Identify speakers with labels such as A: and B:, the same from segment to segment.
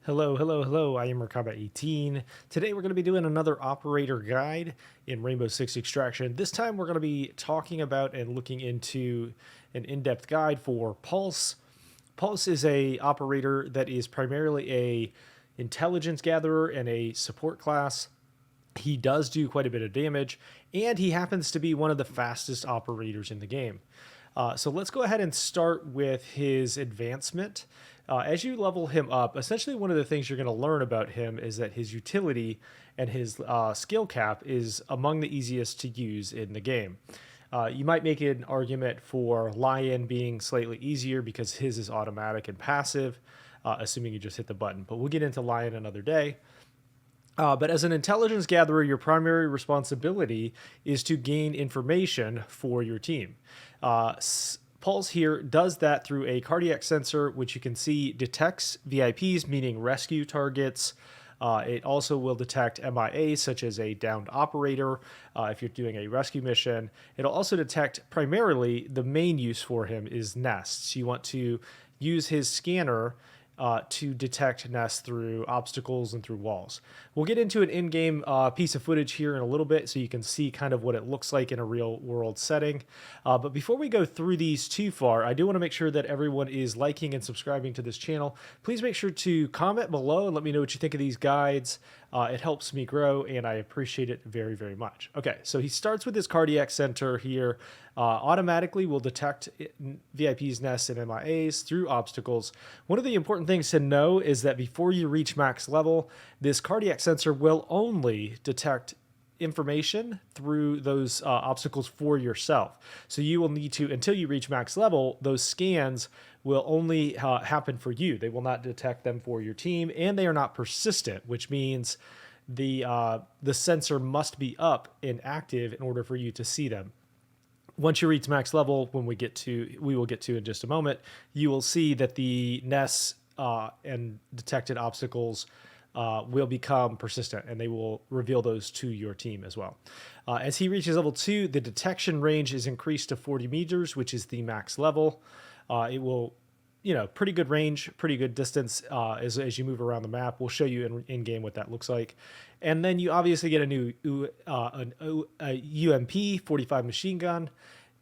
A: Hello, hello, hello. I am Merkaba18. Today we're going to be doing another operator guide in Rainbow Six Extraction. This time we're going to be talking about and looking into an in-depth guide for Pulse. Pulse is a operator that is primarily a intelligence gatherer and a support class. He does do quite a bit of damage, and he happens to be one of the fastest operators in the game. So let's go ahead and start with his advancement. As you level him up, essentially one of the things you're going to learn about him is that his utility and his skill cap is among the easiest to use in the game. You might make an argument for Lion being slightly easier because his is automatic and passive, assuming you just hit the button. But we'll get into Lion another day. But as an intelligence gatherer, your primary responsibility is to gain information for your team. Pulse here does that through a cardiac sensor, which you can see detects VIPs, meaning rescue targets. It also will detect MIA, such as a downed operator, if you're doing a rescue mission. It'll also detect primarily the main use for him is nests. You want to use his scanner to detect nests through obstacles and through walls. We'll get into an in-game piece of footage here in a little bit so you can see kind of what it looks like in a real-world setting. But before we go through these too far, I do want to make sure that everyone is liking and subscribing to this channel. Please make sure to comment below and let me know what you think of these guides. It helps me grow, and I appreciate it very, very much. Okay, so he starts with his cardiac center here. Automatically will detect VIPs, nests, and MIAs through obstacles. One of the important things to know is that before you reach max level, this cardiac sensor will only detect information through those obstacles for yourself. So you will need to, until you reach max level, those scans will only happen for you. They will not detect them for your team, and they are not persistent, which means the sensor must be up and active in order for you to see them. Once you reach max level, we will get to in just a moment, you will see that the nests and detected obstacles will become persistent, and they will reveal those to your team as well. As he reaches level 2, the detection range is increased to 40 meters, which is the max level. It will, pretty good range, pretty good distance as you move around the map. We'll show you in game what that looks like. And then you obviously get a new UMP 45 machine gun.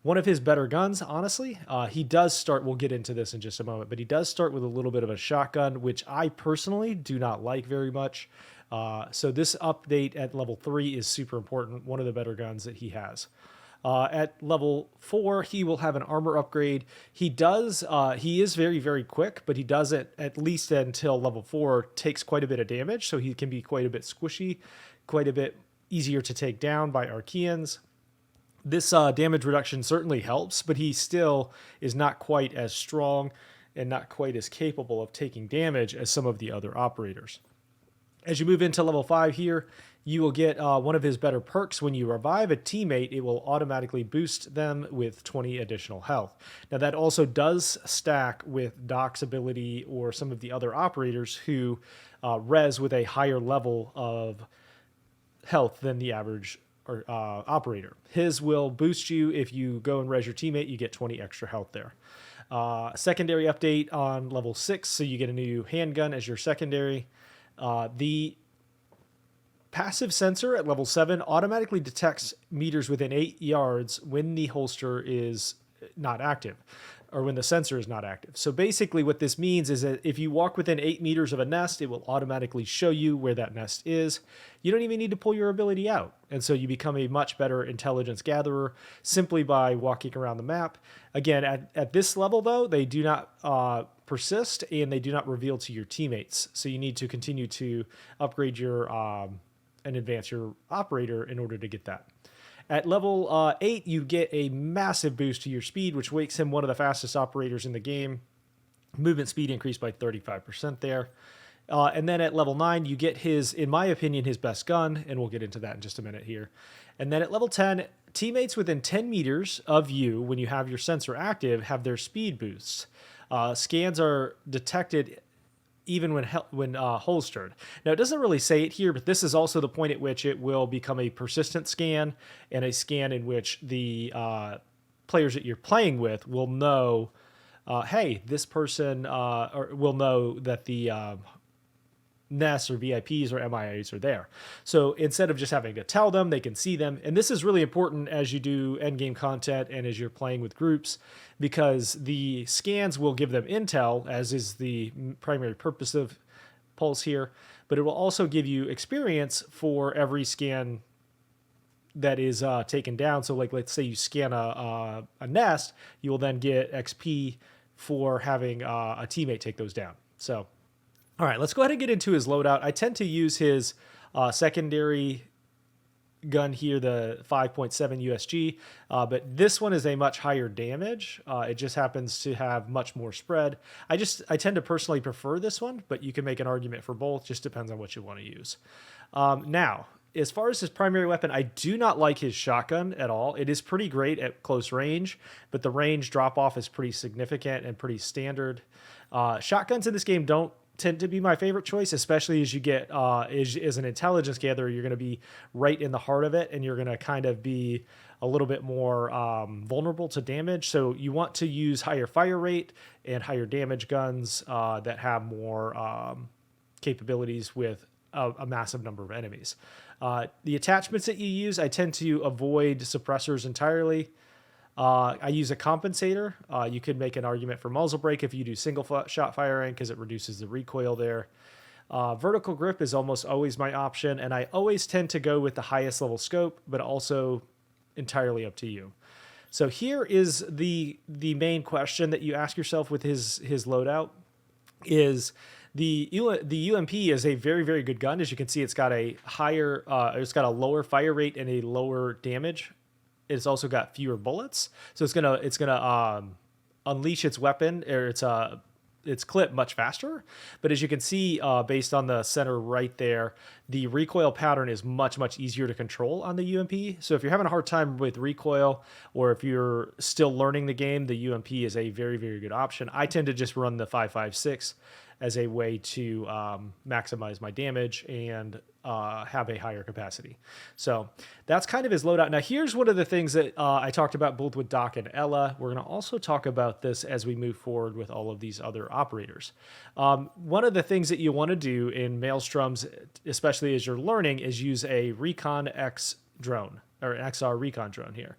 A: One of his better guns, honestly. He does start, we'll get into this in just a moment, but he does start with a little bit of a shotgun, which I personally do not like very much. So this update at level 3 is super important. One of the better guns that he has. At level 4, he will have an armor upgrade. He is very, very quick, but he does it at least until level 4, takes quite a bit of damage. So he can be quite a bit squishy, quite a bit easier to take down by Archeans. This damage reduction certainly helps, but he still is not quite as strong and not quite as capable of taking damage as some of the other operators. As you move into level 5 here, you will get one of his better perks. When you revive a teammate, it will automatically boost them with 20 additional health. Now, that also does stack with Doc's ability or some of the other operators who res with a higher level of health than the average operator. His will boost you. If you go and res your teammate, you get 20 extra health there. Secondary update on level 6, so you get a new handgun as your secondary. The passive sensor at level 7 automatically detects meters within 8 yards when the holster is not active, or when the sensor is not active. So basically what this means is that if you walk within 8 meters of a nest, it will automatically show you where that nest is. You don't even need to pull your ability out. And so you become a much better intelligence gatherer simply by walking around the map. Again, at this level, though, they do not persist, and they do not reveal to your teammates. So you need to continue to upgrade your and advance your operator in order to get that. At level 8, you get a massive boost to your speed, which makes him one of the fastest operators in the game. Movement speed increased by 35% there. And then at level 9, you get his, in my opinion, his best gun, and we'll get into that in just a minute here. And then at level 10, teammates within 10 meters of you, when you have your sensor active, have their speed boosts. Scans are detected even when holstered. Now, it doesn't really say it here, but this is also the point at which it will become a persistent scan, and a scan in which the players that you're playing with will know, hey, this person, or will know that the nests or VIPs or MIAs are there. So instead of just having to tell them, they can see them. And this is really important as you do endgame content and as you're playing with groups, because the scans will give them intel, as is the primary purpose of Pulse here, but it will also give you experience for every scan that is taken down. So like, let's say you scan a nest, you will then get XP for having a teammate take those down. So, all right, let's go ahead and get into his loadout. I tend to use his secondary gun here, the 5.7 USG, but this one is a much higher damage. It just happens to have much more spread. I tend to personally prefer this one, but you can make an argument for both. Just depends on what you want to use. Now, as far as his primary weapon, I do not like his shotgun at all. It is pretty great at close range, but the range drop off is pretty significant and pretty standard. Shotguns in this game don't tend to be my favorite choice, especially as you get as an intelligence gatherer. You're going to be right in the heart of it, and you're going to kind of be a little bit more vulnerable to damage. So you want to use higher fire rate and higher damage guns that have more capabilities with a massive number of enemies. The attachments that you use, I tend to avoid suppressors entirely. I use a compensator. You could make an argument for muzzle brake if you do single shot firing, because it reduces the recoil there. Vertical grip is almost always my option, and I always tend to go with the highest level scope, but also entirely up to you. So here is the main question that you ask yourself with his loadout is the UMP is a very, very good gun. As you can see, it's got a lower fire rate and a lower damage. It's also got fewer bullets, so it's gonna unleash its weapon or its clip much faster. But as you can see, based on the center right there, the recoil pattern is much, much easier to control on the UMP. So if you're having a hard time with recoil, or if you're still learning the game, the UMP is a very, very good option. I tend to just run the 5.56 as a way to maximize my damage and have a higher capacity. So that's kind of his loadout. Now, here's one of the things that I talked about both with Doc and Ella. We're going to also talk about this as we move forward with all of these other operators. One of the things that you want to do in Maelstroms, especially as you're learning, is use a Recon X drone, or an XR Recon drone here.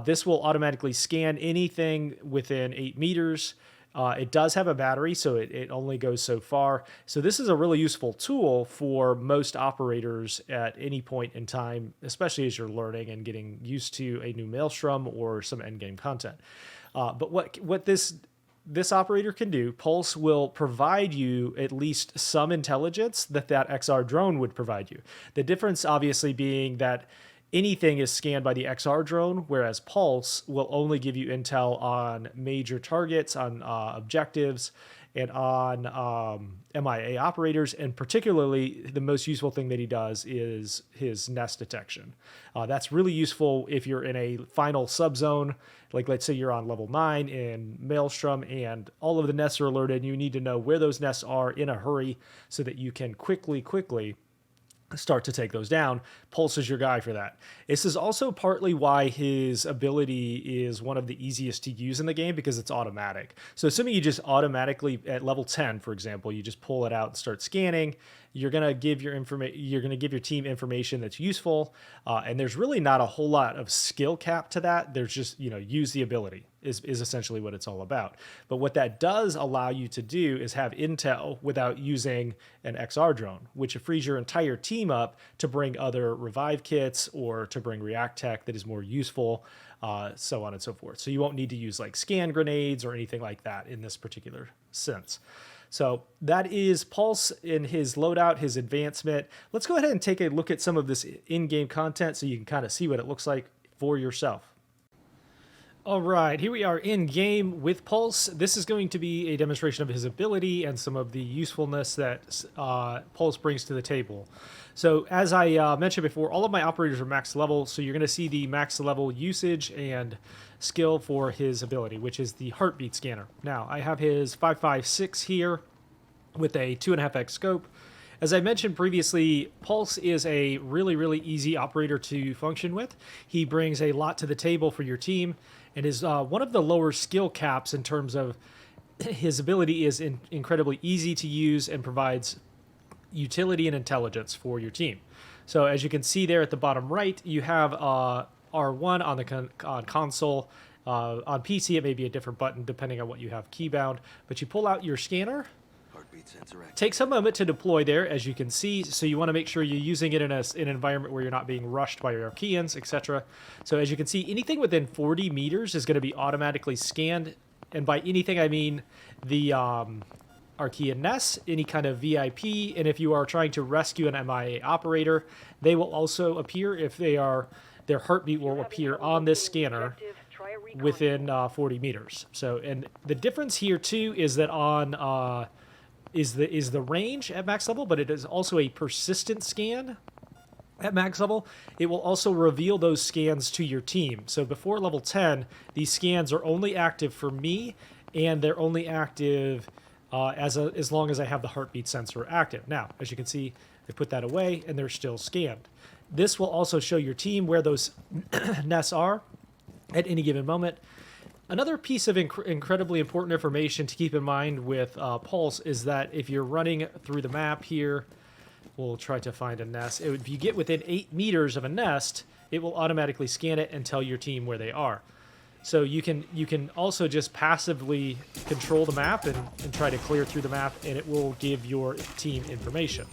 A: This will automatically scan anything within 8 meters. It does have a battery, so it only goes so far. So this is a really useful tool for most operators at any point in time, especially as you're learning and getting used to a new Maelstrom or some endgame content. But what this operator can do, Pulse will provide you at least some intelligence that XR drone would provide you. The difference obviously being that anything is scanned by the XR drone, whereas Pulse will only give you intel on major targets, on objectives, and on MIA operators. And particularly, the most useful thing that he does is his nest detection. That's really useful if you're in a final subzone, like let's say you're on level 9 in Maelstrom and all of the nests are alerted, and you need to know where those nests are in a hurry so that you can quickly start to take those down. Pulse is your guy for that. This is also partly why his ability is one of the easiest to use in the game, because it's automatic. So assuming you just automatically at level 10, for example, you just pull it out and start scanning, you're going to give your team information that's useful. And there's really not a whole lot of skill cap to that. There's just, use the ability is essentially what it's all about. But what that does allow you to do is have intel without using an XR drone, which frees your entire team up to bring other revive kits or to bring react tech that is more useful, so on and so forth. So you won't need to use like scan grenades or anything like that in this particular sense. So that is Pulse in his loadout, his advancement. Let's go ahead and take a look at some of this in-game content so you can kind of see what it looks like for yourself. All right, here we are in game with Pulse. This is going to be a demonstration of his ability and some of the usefulness that Pulse brings to the table. So as I mentioned before, all of my operators are max level, so you're going to see the max level usage and skill for his ability, which is the heartbeat scanner. Now, I have his 5.56 here with a 2.5x scope. As I mentioned previously, Pulse is a really, really easy operator to function with. He brings a lot to the table for your team, and is one of the lower skill caps in terms of his ability is incredibly easy to use and provides utility and intelligence for your team. So as you can see there at the bottom right, you have R1 on the on console. On PC, it may be a different button depending on what you have keybound. But you pull out your scanner. Takes a moment to deploy there, as you can see. So you want to make sure you're using it in an environment where you're not being rushed by your Archaeans, etc. So as you can see, anything within 40 meters is going to be automatically scanned. And by anything, I mean the Archaean nests, any kind of VIP, and if you are trying to rescue an MIA operator, they will also appear if they are, their heartbeat will appear on this scanner within 40 meters. So, and the difference here too is that on is the range at max level, but it is also a persistent scan at max level. It will also reveal those scans to your team. So before level 10, these scans are only active for me, and they're only active as long as I have the heartbeat sensor active. Now, as you can see, I put that away, and they're still scanned. This will also show your team where those nests are at any given moment. Another piece of incredibly important information to keep in mind with Pulse is that if you're running through the map here, we'll try to find a nest. If you get within 8 meters of a nest, it will automatically scan it and tell your team where they are. So you can also just passively control the map and try to clear through the map, and it will give your team information.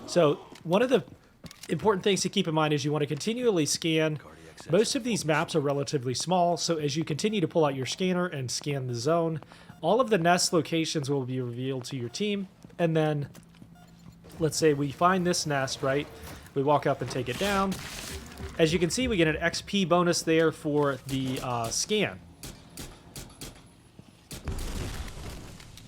A: So one of the important things to keep in mind is you want to continually scan. Most of these maps are relatively small, so as you continue to pull out your scanner and scan the zone, all of the nest locations will be revealed to your team. And then, let's say we find this nest, right? We walk up and take it down. As you can see, we get an XP bonus there for the scan.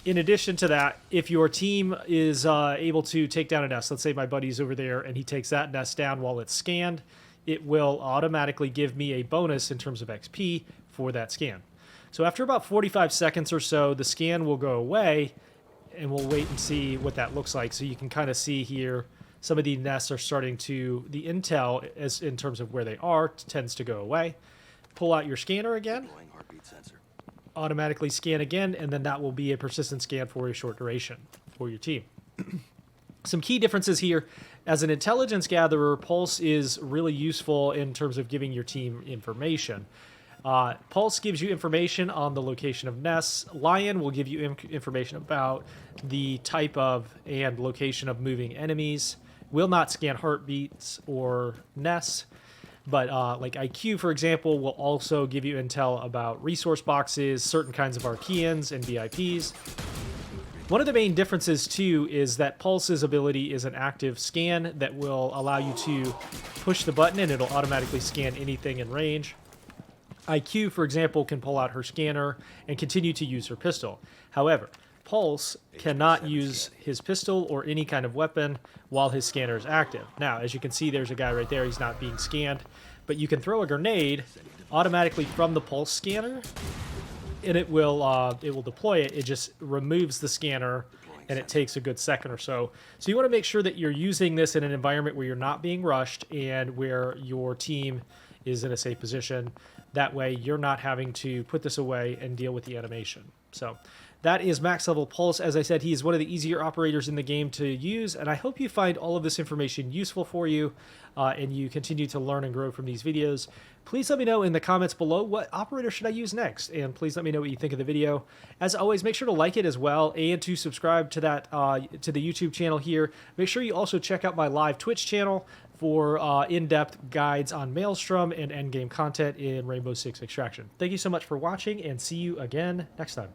A: In addition to that, if your team is able to take down a nest, let's say my buddy's over there and he takes that nest down while it's scanned, it will automatically give me a bonus in terms of XP for that scan. So after about 45 seconds or so, the scan will go away, and we'll wait and see what that looks like. So you can kind of see here, some of the nests are starting to, the intel as in terms of where they are tends to go away. Pull out your scanner again, automatically scan again, and then that will be a persistent scan for a short duration for your team. Some key differences here. As an intelligence gatherer, Pulse is really useful in terms of giving your team information. Pulse gives you information on the location of nests. Lion will give you information about the type of and location of moving enemies. Will not scan heartbeats or nests. But like IQ, for example, will also give you intel about resource boxes, certain kinds of Archaeans and VIPs. One of the main differences, too, is that Pulse's ability is an active scan that will allow you to push the button and it'll automatically scan anything in range. IQ, for example, can pull out her scanner and continue to use her pistol. However, Pulse cannot use his pistol or any kind of weapon while his scanner is active. Now, as you can see, there's a guy right there. He's not being scanned. But you can throw a grenade automatically from the Pulse scanner, and it will deploy it. It just removes the scanner, and it takes a good second or so. So you want to make sure that you're using this in an environment where you're not being rushed and where your team is in a safe position. That way, you're not having to put this away and deal with the animation. So that is max level Pulse. As I said, he is one of the easier operators in the game to use, and I hope you find all of this information useful for you, and you continue to learn and grow from these videos. Please let me know in the comments below what operator should I use next, and please let me know what you think of the video. As always, make sure to like it as well, and to subscribe to that to the YouTube channel here. Make sure you also check out my live Twitch channel for in-depth guides on Maelstrom and endgame content in Rainbow Six Extraction. Thank you so much for watching, and see you again next time.